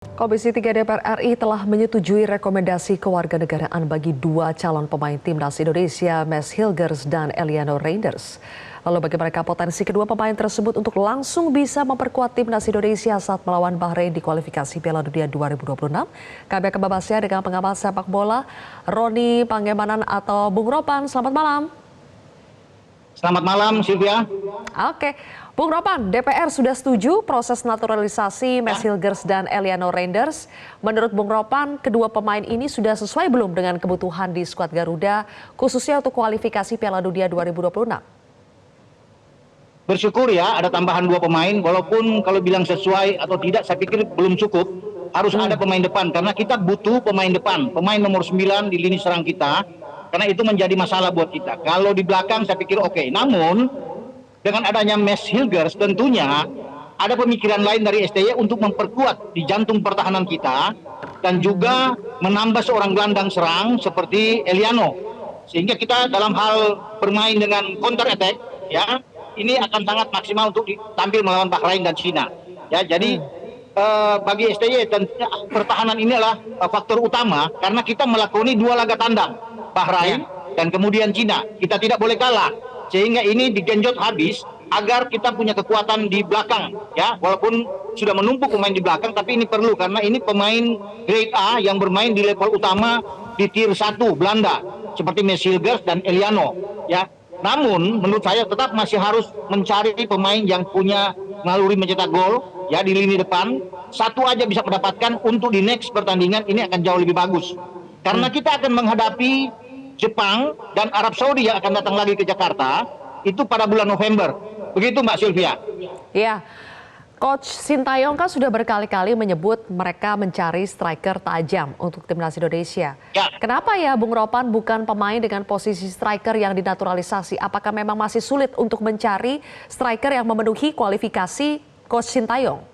Komisi 3 DPR RI telah menyetujui rekomendasi kewarganegaraan bagi dua calon pemain timnas Indonesia, Max Hilgers dan Eliano Reinders. Lalu bagi mereka potensi kedua pemain tersebut untuk langsung bisa memperkuat timnas Indonesia saat melawan Bahrain di kualifikasi Piala Dunia 2026. Kami akan membahasnya dengan pengamat sepak bola Roni Pangemanan atau Bung Ropan. Selamat malam. Selamat malam, Sylvia. Oke, Bung Ropan, DPR sudah setuju proses naturalisasi Max Hilgers dan Eliano Reinders. Menurut Bung Ropan, kedua pemain ini sudah sesuai belum dengan kebutuhan di skuad Garuda, khususnya untuk kualifikasi Piala Dunia 2026? Bersyukur ya, ada tambahan dua pemain, walaupun kalau bilang sesuai atau tidak, saya pikir belum cukup. Harus ada pemain depan, karena kita butuh pemain depan, pemain nomor 9 di lini serang kita, karena itu menjadi masalah buat kita. Kalau di belakang saya pikir oke. Namun dengan adanya Max Hilgers tentunya ada pemikiran lain dari STY untuk memperkuat di jantung pertahanan kita dan juga menambah seorang gelandang serang seperti Eliano. Sehingga kita dalam hal bermain dengan counter attack ya, ini akan sangat maksimal untuk tampil melawan Bahrain dan Cina. Ya, jadi bagi STY tentunya pertahanan ini adalah faktor utama karena kita melakoni dua laga tandang, Bahrain dan kemudian Cina. Kita tidak boleh kalah. Sehingga ini digenjot habis agar kita punya kekuatan di belakang ya, walaupun sudah menumpuk pemain di belakang, tapi ini perlu karena ini pemain grade A yang bermain di level utama di tier 1 Belanda seperti Max Hilgers dan Eliano ya. Namun menurut saya tetap masih harus mencari pemain yang punya naluri mencetak gol ya di lini depan. Satu aja bisa mendapatkan untuk di next pertandingan ini akan jauh lebih bagus. Karena kita akan menghadapi Jepang dan Arab Saudi yang akan datang lagi ke Jakarta itu pada bulan November. Begitu Mbak Sylvia. Ya, Coach Sintayong kan sudah berkali-kali menyebut mereka mencari striker tajam untuk timnas Indonesia. Ya. Kenapa ya Bung Ropan bukan pemain dengan posisi striker yang dinaturalisasi? Apakah memang masih sulit untuk mencari striker yang memenuhi kualifikasi Coach Sintayong?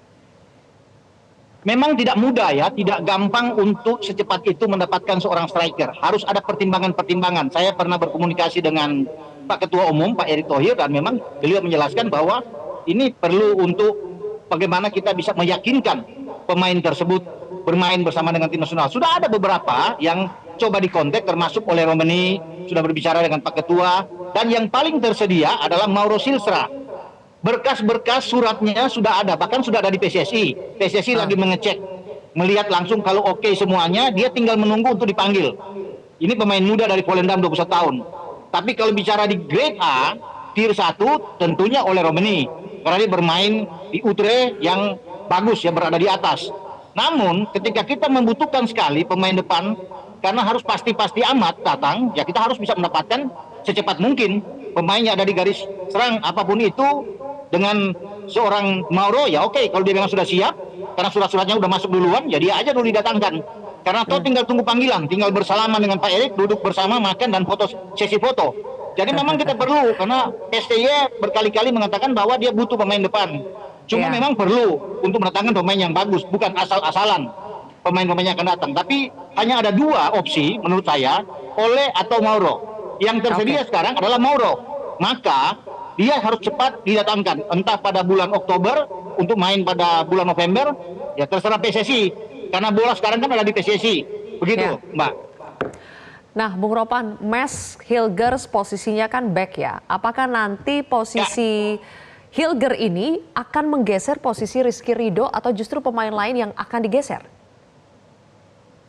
Memang tidak mudah ya, tidak gampang untuk secepat itu mendapatkan seorang striker. Harus ada pertimbangan-pertimbangan. Saya pernah berkomunikasi dengan Pak Ketua Umum, Pak Erick Thohir, dan memang beliau menjelaskan bahwa ini perlu untuk bagaimana kita bisa meyakinkan pemain tersebut bermain bersama dengan tim nasional. Sudah ada beberapa yang coba dikontak, termasuk oleh Romani, sudah berbicara dengan Pak Ketua, dan yang paling tersedia adalah Mauro Silstra. Berkas-berkas suratnya sudah ada, bahkan sudah ada di PSSI. PSSI lagi mengecek, melihat langsung kalau oke semuanya, dia tinggal menunggu untuk dipanggil. Ini pemain muda dari Volendam 21 tahun. Tapi kalau bicara di grade A, tier 1 tentunya oleh Romani. Karena dia bermain di Utrecht yang bagus ya, berada di atas. Namun ketika kita membutuhkan sekali pemain depan, karena harus pasti-pasti amat datang, ya kita harus bisa mendapatkan secepat mungkin pemain yang ada di garis serang apapun itu. Dengan seorang Mauro ya oke, kalau dia memang sudah siap karena surat-suratnya udah masuk duluan ya dia aja dulu didatangkan, karena toh tinggal tunggu panggilan, tinggal bersalaman dengan Pak Erick, duduk bersama, makan dan foto, sesi foto. Jadi memang kita perlu, karena STY berkali-kali mengatakan bahwa dia butuh pemain depan, cuma memang perlu untuk mendatangkan pemain yang bagus, bukan asal-asalan pemain-pemain yang akan datang. Tapi hanya ada dua opsi menurut saya, Ole atau Mauro. Yang tersedia sekarang adalah Mauro, maka dia harus cepat didatangkan, entah pada bulan Oktober untuk main pada bulan November, ya terserah PSSI. Karena bola sekarang kan ada di PSSI, begitu Mbak. Nah Bung Ropan, Max Hilgers posisinya kan back ya. Apakah nanti posisi Hilgers ini akan menggeser posisi Rizky Ridho atau justru pemain lain yang akan digeser?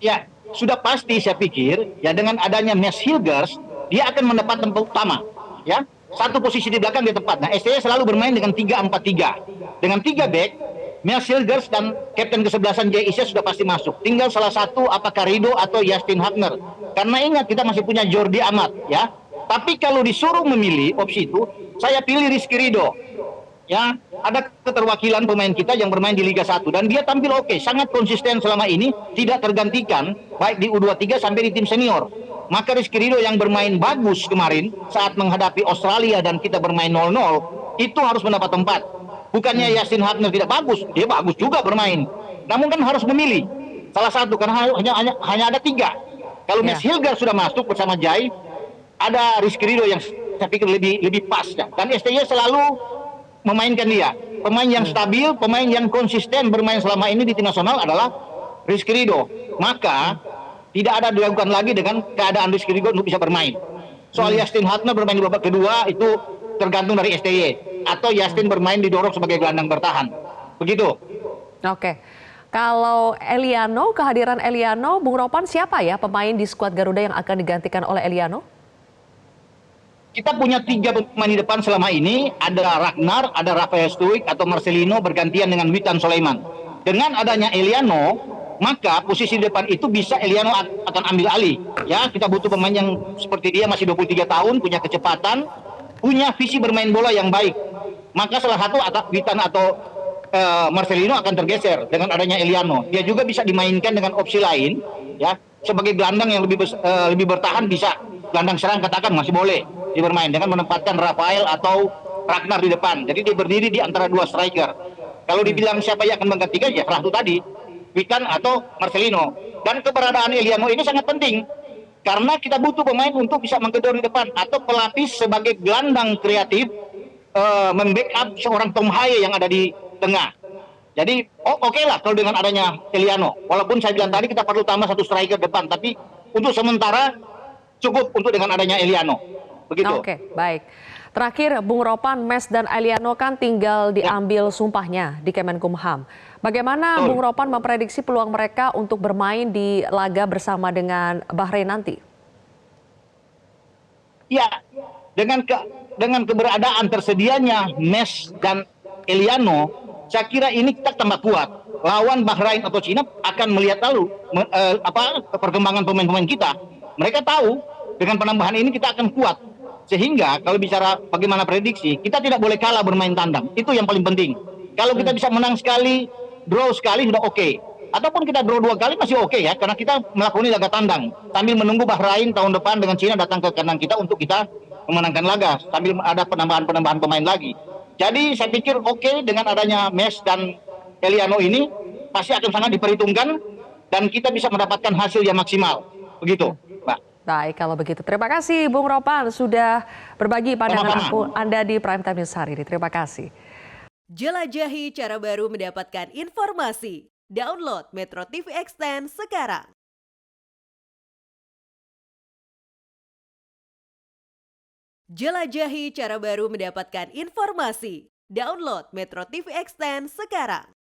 Ya, sudah pasti saya pikir ya dengan adanya Max Hilgers, dia akan mendapat tempat utama, ya. Satu posisi di belakang dia tepat. Nah, STY selalu bermain dengan 3-4-3. Dengan 3 back, Max Hilgers dan kapten kesebelasan Jay Isya sudah pasti masuk. Tinggal salah satu apakah Ridho atau Justin Hagner. Karena ingat kita masih punya Jordi Amat ya. Tapi kalau disuruh memilih opsi itu, saya pilih Rizky Ridho. Ya, ada keterwakilan pemain kita yang bermain di Liga 1 dan dia tampil oke, sangat konsisten selama ini, tidak tergantikan baik di U23 sampai di tim senior. Maka Rizky Ridho yang bermain bagus kemarin saat menghadapi Australia dan kita bermain 0-0, itu harus mendapat tempat. Bukannya Justin Hagner tidak bagus, dia bagus juga bermain. Namun kan harus memilih salah satu karena hanya ada 3. Kalau Max Hilgers sudah masuk bersama Jai, ada Rizky Ridho yang saya pikir lebih pas ya. Dan STY selalu memainkan dia. Pemain yang stabil, pemain yang konsisten bermain selama ini di tim nasional adalah Rizky Ridho, maka tidak ada dilakukan lagi dengan keadaan Rizky Ridho untuk bisa bermain. Soal Justin Hartner bermain di babak kedua itu tergantung dari STY, atau Justin bermain didorong sebagai gelandang bertahan. Begitu. Oke. Kalau Eliano, kehadiran Eliano, Bung Ropan siapa ya pemain di skuad Garuda yang akan digantikan oleh Eliano? Kita punya 3 pemain di depan selama ini, ada Ragnar, ada Rafael Stuik atau Marcelino bergantian dengan Witan Sulaiman. Dengan adanya Eliano, maka posisi di depan itu bisa Eliano akan ambil alih. Ya, kita butuh pemain yang seperti dia, masih 23 tahun, punya kecepatan, punya visi bermain bola yang baik. Maka salah satu Witan atau Marcelino akan tergeser dengan adanya Eliano. Dia juga bisa dimainkan dengan opsi lain, ya, sebagai gelandang yang lebih bertahan, bisa gelandang serang katakan masih boleh dia bermain dengan menempatkan Rafael atau Ragnar di depan. Jadi dia berdiri di antara 2 striker. Kalau dibilang siapa yang akan menggantikan, ya salah satu tadi, Witan atau Marcelino. Dan keberadaan Eliano ini sangat penting karena kita butuh pemain untuk bisa menggedor di depan atau pelapis sebagai gelandang kreatif, membackup seorang Tom Haye yang ada di tengah. Jadi oke lah kalau dengan adanya Eliano. Walaupun saya bilang tadi kita perlu tambah 1 striker depan, tapi untuk sementara cukup untuk dengan adanya Eliano. Begitu. Oke, baik. Terakhir, Bung Ropan, Mes dan Eliano kan tinggal diambil sumpahnya di Kemenkumham. Bagaimana Bung Ropan memprediksi peluang mereka untuk bermain di laga bersama dengan Bahrain nanti? Ya, dengan keberadaan tersedianya Mes dan Eliano, saya kira ini kita tambah kuat. Lawan Bahrain atau Cina akan melihat lalu perkembangan pemain-pemain kita. Mereka tahu dengan penambahan ini kita akan kuat. Sehingga kalau bicara bagaimana prediksi, kita tidak boleh kalah bermain tandang. Itu yang paling penting. Kalau kita bisa menang sekali, draw sekali sudah oke. Ataupun kita draw 2 kali masih oke ya, karena kita melakukan laga tandang sambil menunggu Bahrain tahun depan dengan Cina datang ke kandang kita untuk kita memenangkan laga sambil ada penambahan pemain lagi. Jadi saya pikir oke dengan adanya Mes dan Eliano ini pasti akan sangat diperhitungkan dan kita bisa mendapatkan hasil yang maksimal. Begitu, Mbak. Baik, kalau begitu. Terima kasih Bung Ropan sudah berbagi pandangan Anda di Prime Time News hari ini. Terima kasih. Jelajahi cara baru mendapatkan informasi. Download Metro TV Extend sekarang. Jelajahi cara baru mendapatkan informasi. Download Metro TV Extend sekarang.